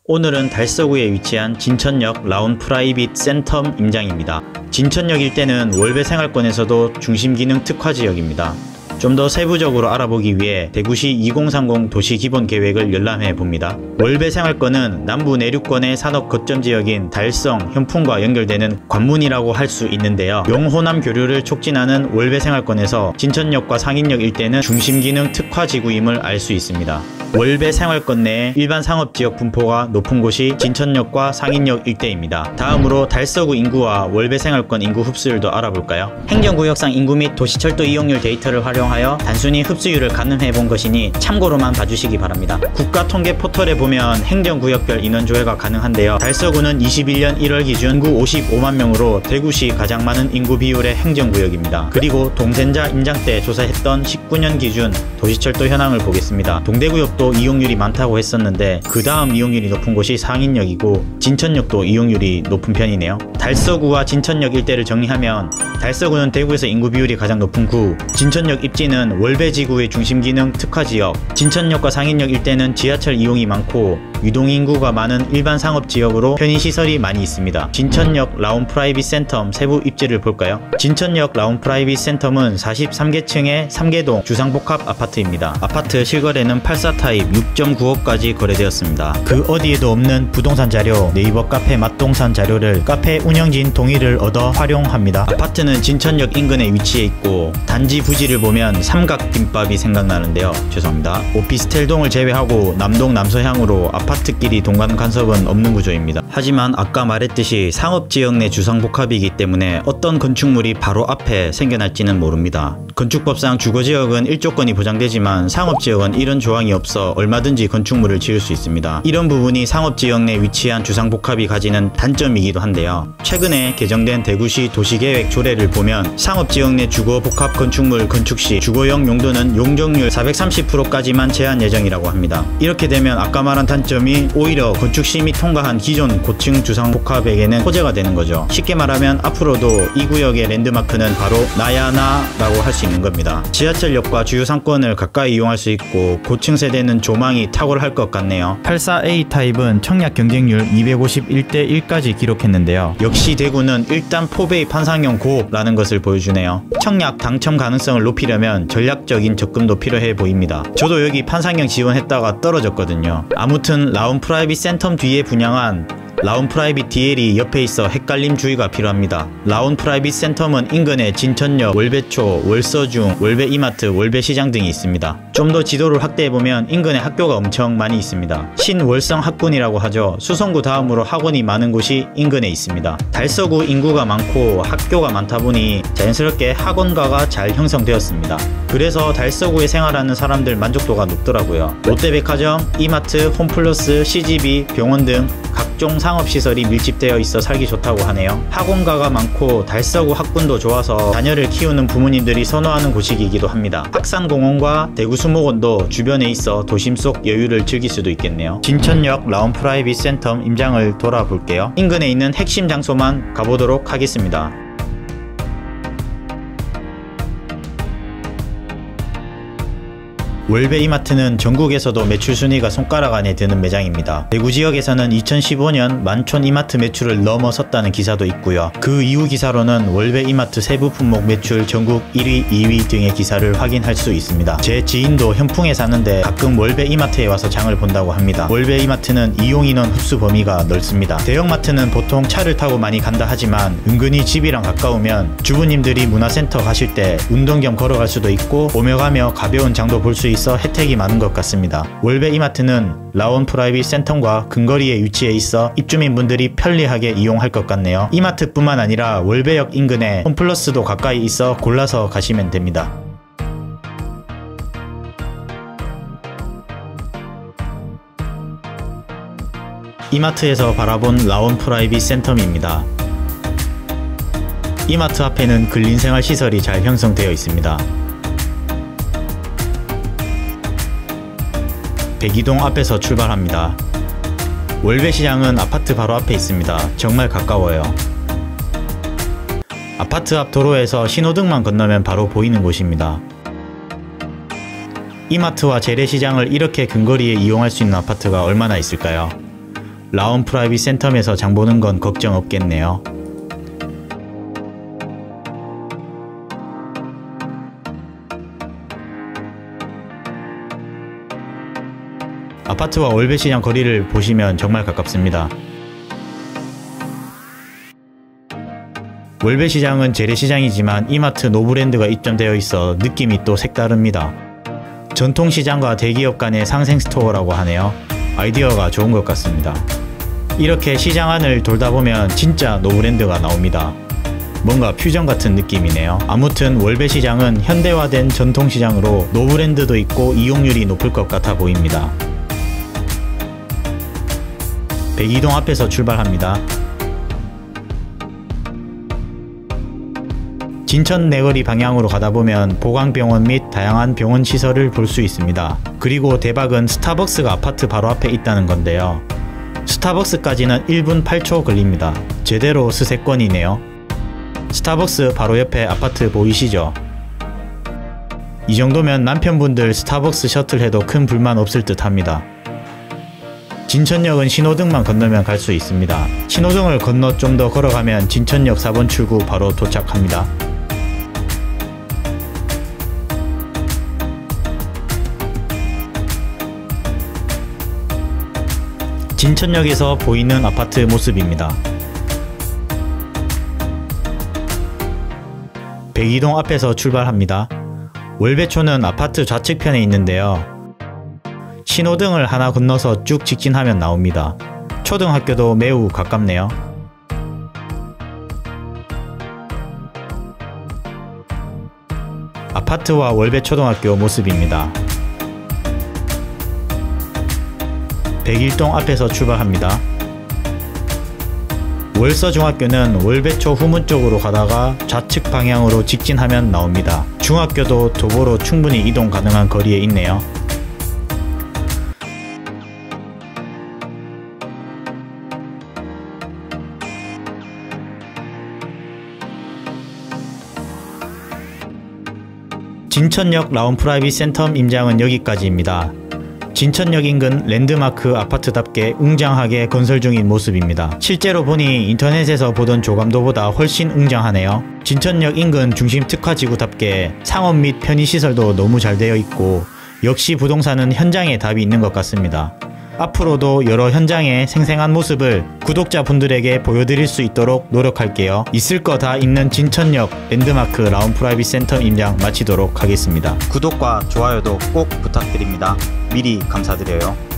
오늘은 달서구에 위치한 진천역 라운 프라이빗 센텀 임장입니다. 진천역 일대는 월배 생활권에서도 중심기능 특화 지역입니다. 좀 더 세부적으로 알아보기 위해 대구시 2030 도시기본계획을 열람해 봅니다. 월배 생활권은 남부 내륙권의 산업 거점 지역인 달성, 현풍과 연결되는 관문이라고 할 수 있는데요. 영호남 교류를 촉진하는 월배 생활권에서 진천역과 상인역 일대는 중심기능 특화 지구임을 알 수 있습니다. 월배 생활권 내에 일반 상업지역 분포가 높은 곳이 진천역과 상인역 일대입니다. 다음으로 달서구 인구와 월배 생활권 인구 흡수율도 알아볼까요? 행정구역상 인구 및 도시철도 이용률 데이터를 활용하여 단순히 흡수율을 가늠해 본 것이니 참고로만 봐주시기 바랍니다. 국가통계 포털에 보면 행정구역별 인원 조회가 가능한데요. 달서구는 21년 1월 기준 인구 55만 명으로 대구시 가장 많은 인구 비율의 행정구역입니다. 그리고 동센자 임장 때 조사했던 19년 기준 도시철도 현황을 보겠습니다. 동대구역도 이용률이 많다고 했었는데 그 다음 이용률이 높은 곳이 상인역이고 진천역도 이용률이 높은 편이네요. 달서구와 진천역 일대를 정리하면 달서구는 대구에서 인구 비율이 가장 높은 구, 진천역 입지는 월배지구의 중심기능 특화지역, 진천역과 상인역 일대는 지하철 이용이 많고 유동인구가 많은 일반 상업지역으로 편의시설이 많이 있습니다. 진천역 라운 프라이빗 센텀 세부 입지를 볼까요? 진천역 라운 프라이빗 센텀은 43개층의 3개동 주상복합 아파트입니다. 아파트 실거래는 84 타입 6.9억까지 거래되었습니다. 그 어디에도 없는 부동산 자료, 네이버 카페 맛동산 자료를 카페 운영진 동의를 얻어 활용합니다. 아파트는 진천역 인근에 위치해 있고 단지 부지를 보면 삼각김밥이 생각나는데요. 죄송합니다. 오피스텔동을 제외하고 남동 남서향으로 아파트끼리 동간 간섭은 없는 구조입니다. 하지만 아까 말했듯이 상업지역 내 주상복합이기 때문에 어떤 건축물이 바로 앞에 생겨날지는 모릅니다. 건축법상 주거지역은 일조권이 보장되지만 상업지역은 이런 조항이 없어 얼마든지 건축물을 지을 수 있습니다. 이런 부분이 상업지역 내 위치한 주상복합이 가지는 단점이기도 한데요. 최근에 개정된 대구시 도시계획 조례를 보면 상업지역 내 주거복합 건축물 건축 시 주거용 용도는 용적률 430%까지만 제한 예정이라고 합니다. 이렇게 되면 아까 말한 단점이 오히려 건축 시 및 통과한 기존 고층 주상복합에게는 호재가 되는 거죠. 쉽게 말하면 앞으로도 이 구역의 랜드마크는 바로 나야나라고 할 수 있는 겁니다. 지하철역과 주요 상권을 가까이 이용할 수 있고 고층 세대는 조망이 탁월할 것 같네요. 84A 타입은 청약 경쟁률 251대 1까지 기록했는데요. 역시 대구는 일단 포베이 판상형 고라는 것을 보여주네요. 청약 당첨 가능성을 높이려면 전략적인 접근도 필요해 보입니다. 저도 여기 판상형 지원했다가 떨어졌거든요. 아무튼 라운 프라이빗 센텀 뒤에 분양한 라운 프라이빗 DL이 옆에 있어 헷갈림 주의가 필요합니다. 라운 프라이빗 센텀은 인근에 진천역, 월배초, 월서중, 월배이마트, 월배시장 등이 있습니다. 좀 더 지도를 확대해보면 인근에 학교가 엄청 많이 있습니다. 신월성 학군이라고 하죠. 수성구 다음으로 학원이 많은 곳이 인근에 있습니다. 달서구 인구가 많고 학교가 많다 보니 자연스럽게 학원가가 잘 형성되었습니다. 그래서 달서구에 생활하는 사람들 만족도가 높더라고요. 롯데백화점, 이마트, 홈플러스, CGV, 병원 등 각종 상업시설이 밀집되어 있어 살기 좋다고 하네요. 학원가가 많고 달서구 학군도 좋아서 자녀를 키우는 부모님들이 선호하는 곳이기도 합니다. 학산공원과 대구수목원도 주변에 있어 도심 속 여유를 즐길 수도 있겠네요. 진천역 라운 프라이빗 센텀 임장을 돌아볼게요. 인근에 있는 핵심 장소만 가보도록 하겠습니다. 월배이마트는 전국에서도 매출 순위가 손가락 안에 드는 매장입니다. 대구 지역에서는 2015년 만촌 이마트 매출을 넘어섰다는 기사도 있고요. 그 이후 기사로는 월배이마트 세부 품목 매출 전국 1위, 2위 등의 기사를 확인할 수 있습니다. 제 지인도 현풍에 사는데 가끔 월배이마트에 와서 장을 본다고 합니다. 월배이마트는 이용인원 흡수 범위가 넓습니다. 대형마트는 보통 차를 타고 많이 간다 하지만 은근히 집이랑 가까우면 주부님들이 문화센터 가실 때 운동 겸 걸어갈 수도 있고 오며 가며 가벼운 장도 볼 수 있어 혜택이 많은 것 같습니다. 월배이마트는 라운 프라이빗 센텀과 근거리에 위치해 있어 입주민분들이 편리하게 이용할 것 같네요. 이마트뿐만 아니라 월배역 인근에 홈플러스도 가까이 있어 골라서 가시면 됩니다. 이마트에서 바라본 라운 프라이빗 센텀입니다. 이마트 앞에는 근린생활시설이 잘 형성되어 있습니다. 백이동 앞에서 출발합니다. 월배시장은 아파트 바로 앞에 있습니다. 정말 가까워요. 아파트 앞 도로에서 신호등만 건너면 바로 보이는 곳입니다. 이마트와 재래시장을 이렇게 근거리에 이용할 수 있는 아파트가 얼마나 있을까요? 라온 프라이빗 센텀에서 장보는 건 걱정 없겠네요. 아파트와 월배시장 거리를 보시면 정말 가깝습니다. 월배시장은 재래시장이지만 이마트 노브랜드가 입점되어 있어 느낌이 또 색다릅니다. 전통시장과 대기업 간의 상생스토어라고 하네요. 아이디어가 좋은 것 같습니다. 이렇게 시장 안을 돌다 보면 진짜 노브랜드가 나옵니다. 뭔가 퓨전 같은 느낌이네요. 아무튼 월배시장은 현대화된 전통시장으로 노브랜드도 있고 이용률이 높을 것 같아 보입니다. 백이동 앞에서 출발합니다. 진천 내거리 방향으로 가다보면 보강병원 및 다양한 병원 시설을 볼 수 있습니다. 그리고 대박은 스타벅스가 아파트 바로 앞에 있다는 건데요. 스타벅스까지는 1분 8초 걸립니다. 제대로 스세권이네요. 스타벅스 바로 옆에 아파트 보이시죠? 이 정도면 남편분들 스타벅스 셔틀 해도 큰 불만 없을 듯 합니다. 진천역은 신호등만 건너면 갈 수 있습니다. 신호등을 건너 좀 더 걸어가면 진천역 4번 출구 바로 도착합니다. 진천역에서 보이는 아파트 모습입니다. 백이동 앞에서 출발합니다. 월배초는 아파트 좌측편에 있는데요. 신호등을 하나 건너서 쭉 직진하면 나옵니다. 초등학교도 매우 가깝네요. 아파트와 월배초등학교 모습입니다. 백일동 앞에서 출발합니다. 월서중학교는 월배초 후문 쪽으로 가다가 좌측 방향으로 직진하면 나옵니다. 중학교도 도보로 충분히 이동 가능한 거리에 있네요. 진천역 라온 프라이빗 센텀 임장은 여기까지입니다. 진천역 인근 랜드마크 아파트답게 웅장하게 건설 중인 모습입니다. 실제로 보니 인터넷에서 보던 조감도보다 훨씬 웅장하네요. 진천역 인근 중심 특화지구답게 상업 및 편의시설도 너무 잘 되어 있고 역시 부동산은 현장에 답이 있는 것 같습니다. 앞으로도 여러 현장의 생생한 모습을 구독자분들에게 보여드릴 수 있도록 노력할게요. 있을 거 다 있는 진천역 랜드마크 라온 프라이빗 센텀 임장 마치도록 하겠습니다. 구독과 좋아요도 꼭 부탁드립니다. 미리 감사드려요.